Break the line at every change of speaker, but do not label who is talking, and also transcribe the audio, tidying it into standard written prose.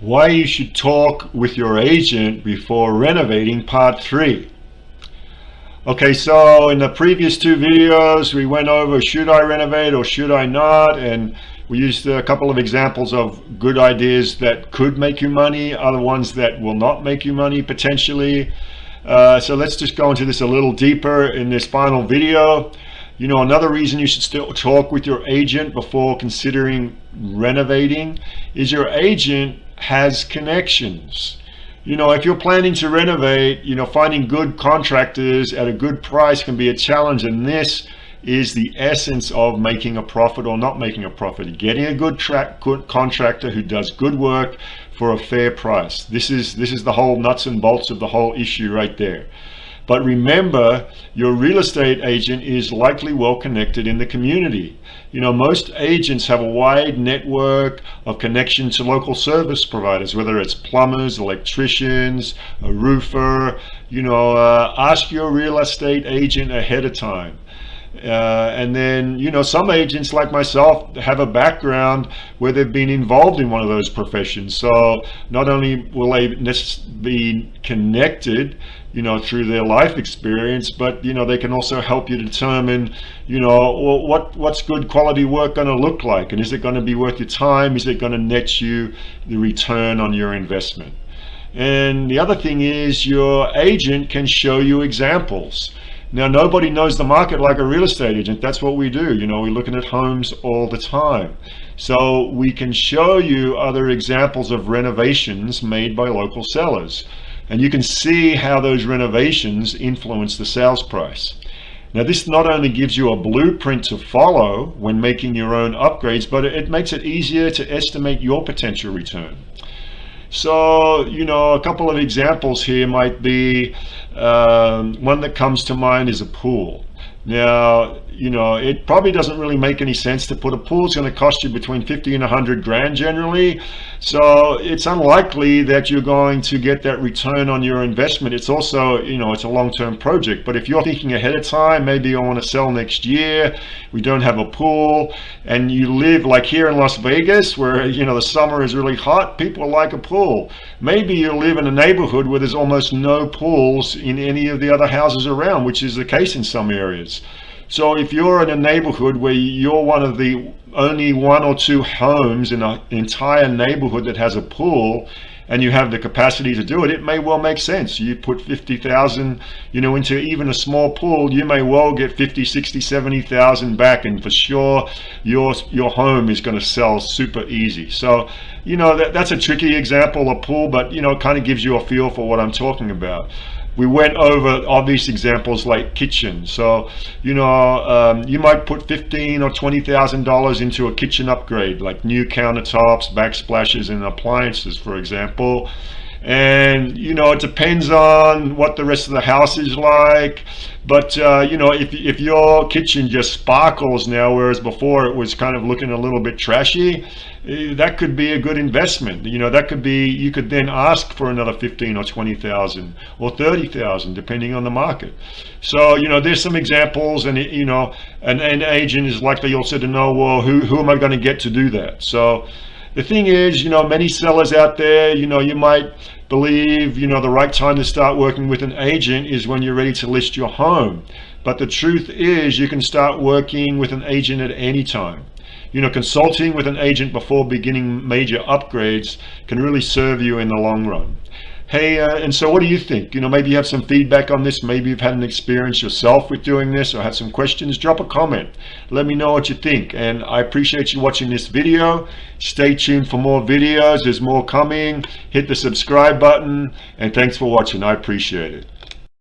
Why you should talk with your agent before renovating, part 3. Okay, so in the previous 2 videos we went over should I renovate or should I not, and we used a couple of examples of good ideas that could make you money, other ones that will not make you money potentially. So let's just go into this a little deeper in this final video. You know, another reason you should still talk with your agent before considering renovating is your agent has connections. You know, if you're planning to renovate, you know, finding good contractors at a good price can be a challenge, and this is the essence of making a profit or not making a profit. Getting a good contractor who does good work for a fair price. This is the whole nuts and bolts of the whole issue right there. But remember, your real estate agent is likely well connected in the community. You know, most agents have a wide network of connection to local service providers, whether it's plumbers, electricians, a roofer. You know, ask your real estate agent ahead of time. And then, you know, some agents like myself have a background where they've been involved in one of those professions. So not only will they be connected, you know, through their life experience, but, you know, they can also help you determine, you know, well, what's good quality work going to look like, and is it going to be worth your time? Is it going to net you the return on your investment? And the other thing is your agent can show you examples. Now, nobody knows the market like a real estate agent. That's what we do. You know, we're looking at homes all the time. So we can show you other examples of renovations made by local sellers. And you can see how those renovations influence the sales price. Now, this not only gives you a blueprint to follow when making your own upgrades, but it makes it easier to estimate your potential return. So, you know, a couple of examples here might be, one that comes to mind is a pool. Now, you know, it probably doesn't really make any sense to put a pool. It's going to cost you between 50 and 100 grand generally. So it's unlikely that you're going to get that return on your investment. It's also, you know, it's a long-term project. But if you're thinking ahead of time, maybe I want to sell next year, we don't have a pool, and you live like here in Las Vegas where, you know, the summer is really hot, people like a pool. Maybe you live in a neighborhood where there's almost no pools in any of the other houses around, which is the case in some areas. So if you're in a neighborhood where you're one of the only 1 or 2 homes in an entire neighborhood that has a pool, and you have the capacity to do it, it may well make sense. You put 50,000, you know, into even a small pool, you may well get 50, 60, 70,000 back, and for sure your home is going to sell super easy. So, you know, that's a tricky example, a pool, but, you know, it kind of gives you a feel for what I'm talking about. We went over obvious examples like kitchen. So, you know, you might put $15,000 or $20,000 into a kitchen upgrade, like new countertops, backsplashes, and appliances, for example. And, you know, it depends on what the rest of the house is like. But, you know, if your kitchen just sparkles now, whereas before it was kind of looking a little bit trashy, that could be a good investment. You know, that could be, you could then ask for another 15 or 20,000 or 30,000, depending on the market. So, you know, there's some examples, and, you know, an agent is likely also to know, well, who am I going to get to do that? So the thing is, you know, many sellers out there, you know, you might believe, you know, the right time to start working with an agent is when you're ready to list your home. But the truth is, you can start working with an agent at any time. You know, consulting with an agent before beginning major upgrades can really serve you in the long run. Hey, and so what do you think? You know, maybe you have some feedback on this. Maybe you've had an experience yourself with doing this or have some questions. Drop a comment. Let me know what you think. And I appreciate you watching this video. Stay tuned for more videos. There's more coming. Hit the subscribe button. And thanks for watching. I appreciate it.